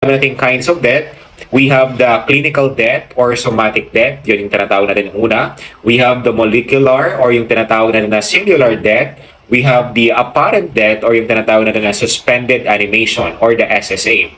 nating kinds of death, we have the clinical death or somatic death. Yun yung tinatawag natin una. We have the molecular or yung tinatawag natin na cellular death. We have the apparent death or yung tinatawag natin na suspended animation or the SSA.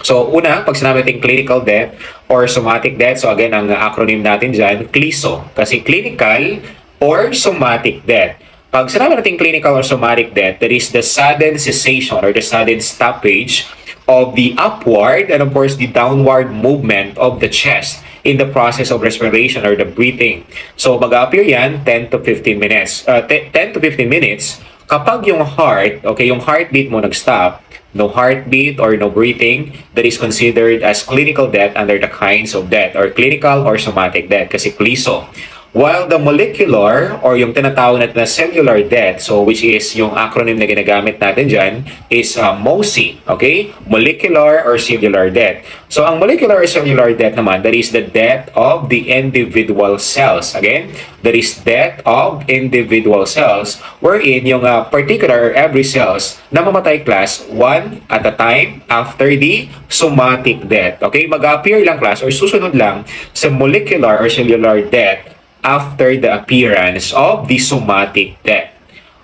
So, una, pag sinabi natin clinical death or somatic death, so again, ang acronym natin dyan, CLISO. Kasi clinical or somatic death. Pag sinabi natin clinical or somatic death, that is the sudden cessation or the sudden stoppage of the upward and of course the downward movement of the chest in the process of respiration or the breathing. So mag-appear yan 10 to 15 minutes. 10 to 15 minutes kapag yung heart, okay, yung heartbeat mo nag-stop, no heartbeat or no breathing, that is considered as clinical death under the kinds of death or clinical or somatic death kasi CLISO. While the molecular or yung tinatawag natin na cellular death, so which is yung acronym na ginagamit natin dyan, is MOCI, okay? Molecular or cellular death. So ang molecular or cellular death naman, that is the death of the individual cells. Again, that is death of individual cells wherein yung particular or every cells na mamatay class one at a time after the somatic death. Okay? Mag-appear lang class or susunod lang sa molecular or cellular death after the appearance of the somatic death.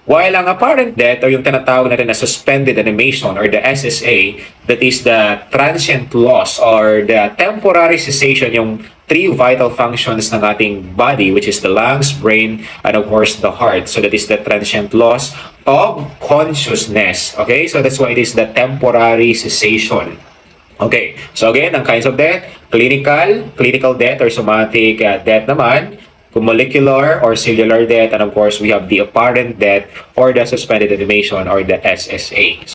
While ang apparent death o yung tinatawag natin na suspended animation or the SSA, that is the transient loss or the temporary cessation, yung three vital functions ng ating body, which is the lungs, brain, and of course the heart. So that is the transient loss of consciousness. Okay, so that's why it is the temporary cessation. Okay, so again, ang kinds of death, clinical death or somatic death naman, molecular or cellular death, and of course we have the apparent death or the suspended animation or the SSA.